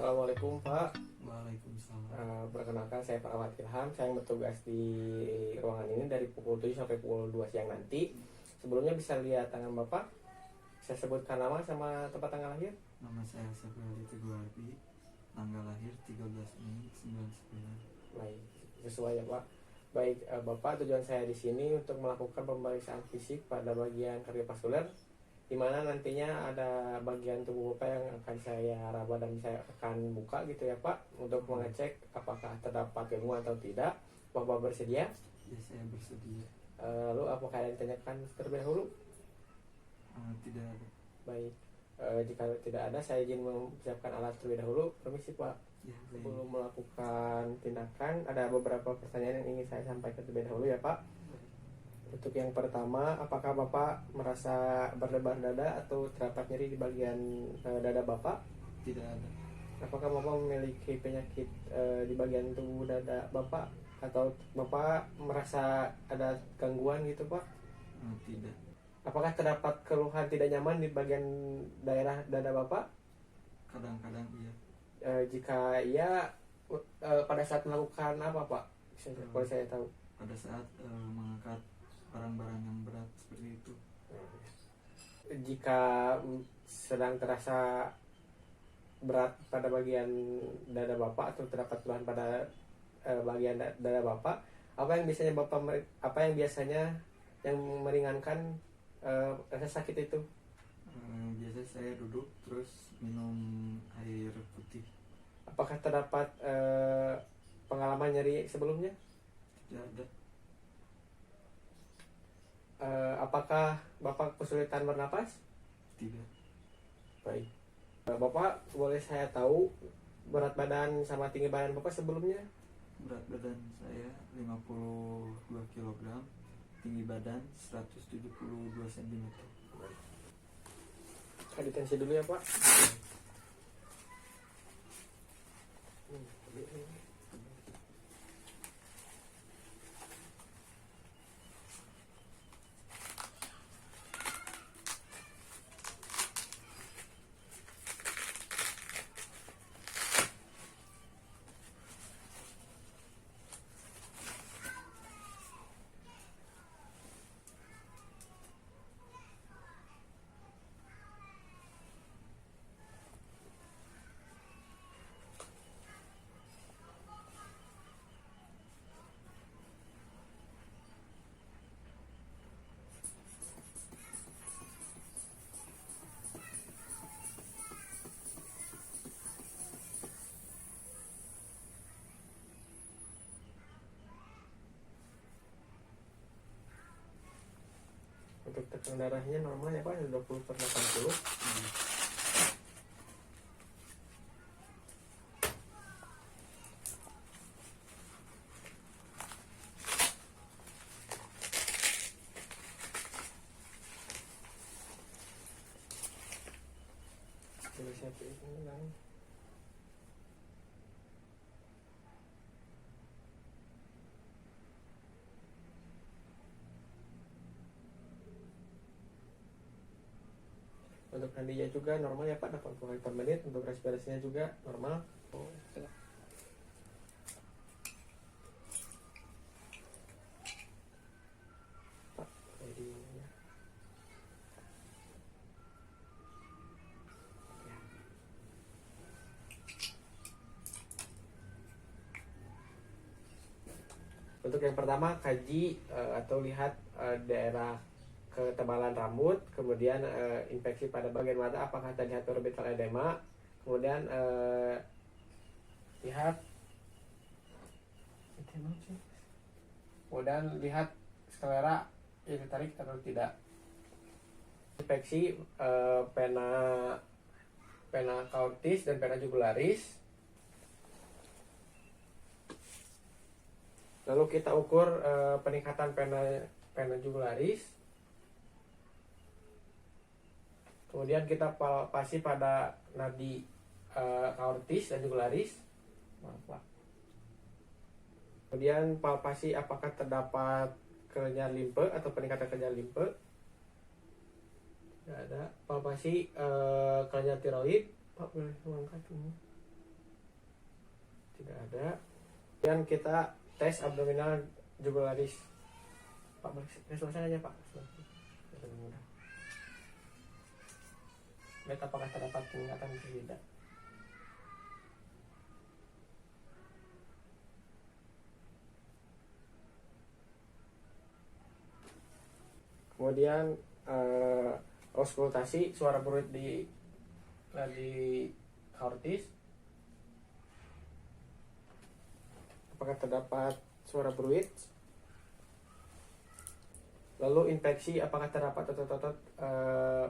Assalamualaikum Pak. Waalaikumsalam. Perkenalkan saya Pak Ahmad Ilham. Saya bertugas di ruangan ini dari pukul 7 sampai pukul 2 siang nanti. Sebelumnya bisa lihat tangan Bapak. Saya sebutkan nama sama tempat tanggal lahir. Nama saya Safiali Teguh Arbi. Tanggal lahir 13 Mei 99. Baik, sesuai ya Pak. Baik, Bapak, tujuan saya di sini untuk melakukan pemeriksaan fisik pada bagian kardiovaskuler, di mana nantinya ada bagian tubuh Bapak yang akan saya raba dan saya akan buka gitu ya Pak, untuk mengecek apakah terdapat gangguan atau tidak. Bapak bersedia? Ya, saya bersedia. Lalu apakah ada yang ditanyakan terlebih dahulu? Tidak ada. Baik, jika tidak ada saya izin mempersiapkan alat terlebih dahulu. Permisi Pak. Ya, Sebelum melakukan tindakan, ada beberapa pertanyaan yang ingin saya sampaikan terlebih dahulu ya Pak. Untuk yang pertama, apakah Bapak merasa berdebar dada atau terdapat nyeri di bagian dada Bapak? Tidak ada. Apakah Bapak memiliki penyakit di bagian tubuh dada Bapak? Atau Bapak merasa ada gangguan gitu Pak? Tidak. Apakah terdapat keluhan tidak nyaman di bagian daerah dada Bapak? Kadang-kadang iya. Jika iya, pada saat melakukan apa Pak? Kalau saya tahu. Pada saat mengangkat barang-barang yang berat seperti itu. Jika sedang terasa berat pada bagian dada Bapak atau terdapat keluhan pada bagian dada Bapak, apa yang biasanya yang meringankan rasa sakit itu? Biasanya saya duduk terus minum air putih. Apakah terdapat pengalaman nyeri sebelumnya? Tidak ada. Apakah Bapak kesulitan bernapas? Tidak. Baik. Bapak, boleh saya tahu berat badan sama tinggi badan Bapak sebelumnya? Berat badan saya 52 kg, tinggi badan 172 cm. Detensi dulu ya Pak. Untuk tekanan darahnya normal ya Pak, 20/80. Untuk nandinya juga normal ya Pak, 80 kali per menit. Untuk respirasinya juga normal. Pak, jadi ya. Untuk yang pertama, kaji atau lihat daerah ketebalan rambut, kemudian infeksi pada bagian mata, apakah terlihat orbital edema, kemudian lihat sklera itu tarik atau tidak. Infeksi pena carotis dan pena jugularis. Lalu kita ukur peningkatan pena jugularis. Kemudian kita palpasi pada nadi aortis dan jugularis. Kemudian palpasi apakah terdapat kelenjar limpe atau peningkatan kelenjar limpe. Tidak ada. Palpasi kelenjar tiroid. Pak boleh mengangkat ini. Tidak ada. Dan kita tes abdominal jugularis. Pak, selesai aja Pak. Lebih mudah. Lihat apakah terdapat peningkatan atau tidak. Kemudian auskultasi suara bruit di aortis. Apakah terdapat suara bruit? Lalu infeksi, apakah terdapat otot-otot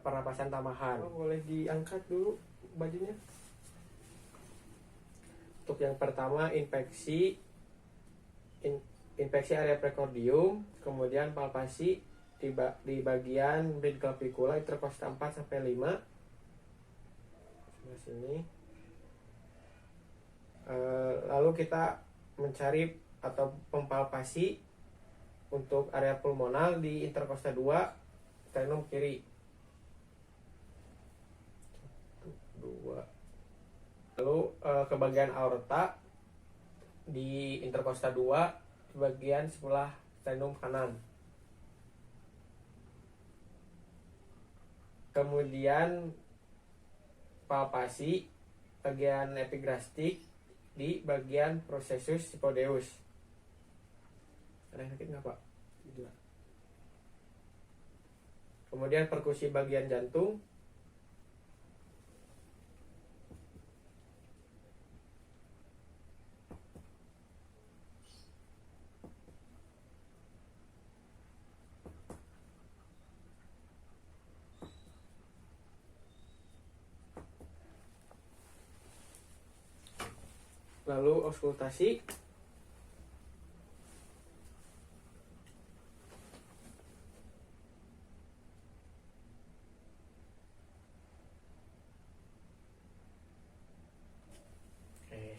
pernapasan tambahan? Boleh diangkat dulu bajunya. Untuk yang pertama infeksi area precordium, kemudian palpasi di bagian midclavicula intercosta 4 sampai 5. Sebelah sini. Lalu kita mencari atau mempalpasi untuk area pulmonal di intercosta 2 sternum kiri. 2. Lalu ke bagian aorta di intercosta 2 di bagian sebelah sternum kanan. Kemudian palpasi bagian epigrastik di bagian processus hypodeus. Ada yang sakit nggak Pak? Tidak. Kemudian perkusi bagian jantung. Lalu auskultasi.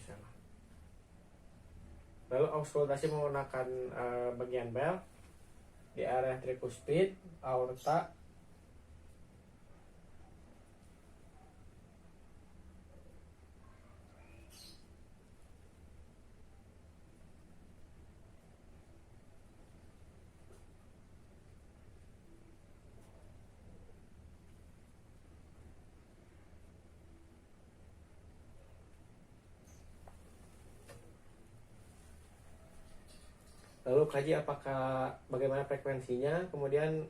Salah. Lalu auskultasi menggunakan bagian bel di area tricuspid, aorta, lalu kaji bagaimana frekuensinya, kemudian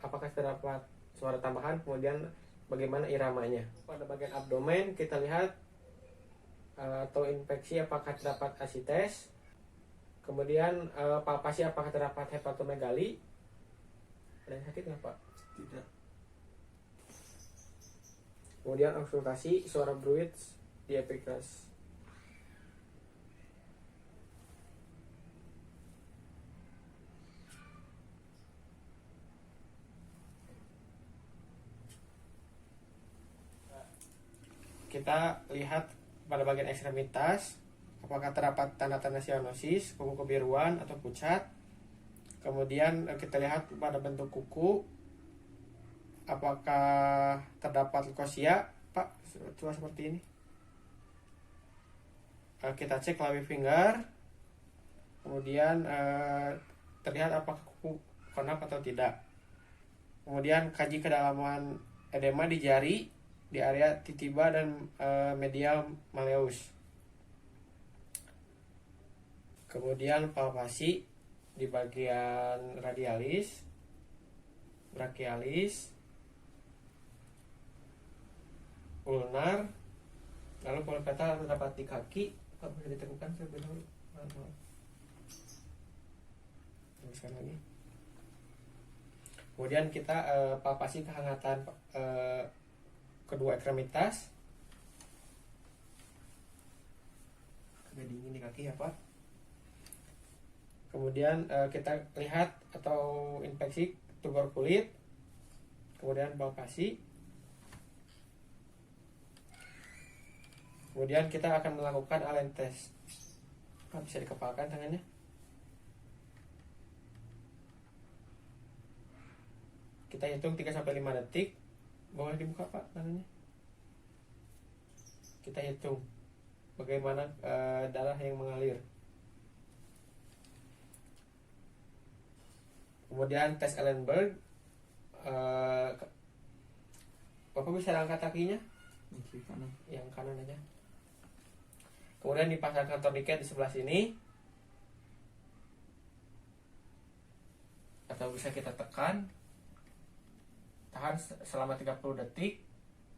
apakah terdapat suara tambahan, kemudian bagaimana iramanya. Pada bagian abdomen kita lihat atau infeksi apakah terdapat asites, kemudian palpasi apakah terdapat hepatomegali. Ada yang sakit nggak Pak? Tidak. Kemudian auskultasi suara bruit di epigras. Kita lihat pada bagian ekstremitas apakah terdapat tanda-tanda cyanosis, kuku kebiruan atau pucat. Kemudian kita lihat pada bentuk kuku apakah terdapat leukosia Pak, coba seperti ini. Kita cek clavi finger, kemudian terlihat apakah kuku konap atau tidak. Kemudian kaji kedalaman edema di jari di area titiba dan medial malleus. Kemudian palpasi di bagian radialis, brachialis, ulnar. Lalu polipeta terdapat di kaki. Apa bisa ditemukan terlebih dahulu? Teruskan lagi. Kemudian kita palpasi kehangatan kedua ekstremitas. Agak dingin di kaki ya Pak. Kemudian kita lihat atau infeksi tubor kulit. Kemudian palpasi. Kemudian kita akan melakukan Allen test. Pak, bisa dikepalkan tangannya. Kita hitung 3-5 detik. Boleh dibuka Pak tangannya. Kita hitung bagaimana darah yang mengalir. Kemudian tes Ellenberg, Bapak bisa angkat kakinya Yang kiri kanan. yang kanan aja. Kemudian dipasangkan torniket di sebelah sini, atau bisa kita tekan, tahan selama 30 detik.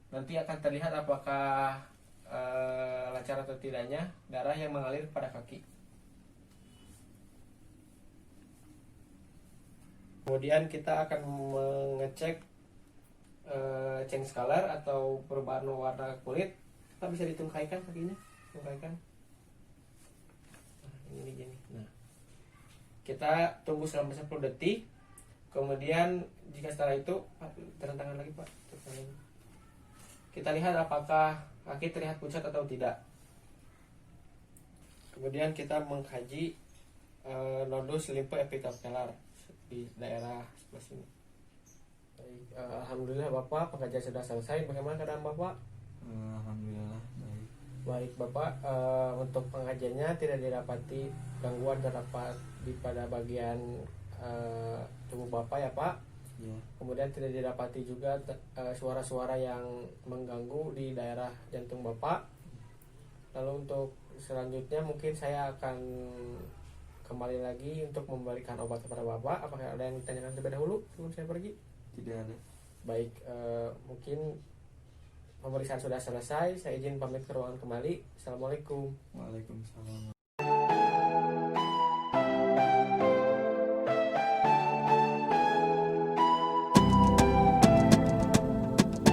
Nanti akan terlihat apakah lancar atau tidaknya darah yang mengalir pada kaki. Kemudian kita akan mengecek change color atau perubahan warna kulit. Kita bisa ditungkaikan kakinya, tungkaikan. Nah, ini gini. Nah, kita tunggu selama 10 detik. Kemudian jika setelah itu, turun tangan lagi Pak. Kita lihat apakah kaki terlihat pucat atau tidak. Kemudian kita mengkaji nodus limpo epitopikelar di daerah sebelah sini. Baik, alhamdulillah Bapak, pengajian sudah selesai. Bagaimana keadaan Bapak? Alhamdulillah baik. Baik Bapak, untuk pengajiannya tidak didapati gangguan terdapat pada bagian tubuh Bapak ya Pak. Ya. Kemudian tidak didapati juga suara-suara yang mengganggu di daerah jantung Bapak. Lalu untuk selanjutnya mungkin saya akan kembali lagi untuk memberikan obat kepada Bapak. Apakah ada yang ditanyakan terlebih dahulu sebelum saya pergi? Tidak ada. Baik, mungkin pemeriksaan sudah selesai. Saya izin pamit ke ruangan kembali. Assalamualaikum. Waalaikumsalam.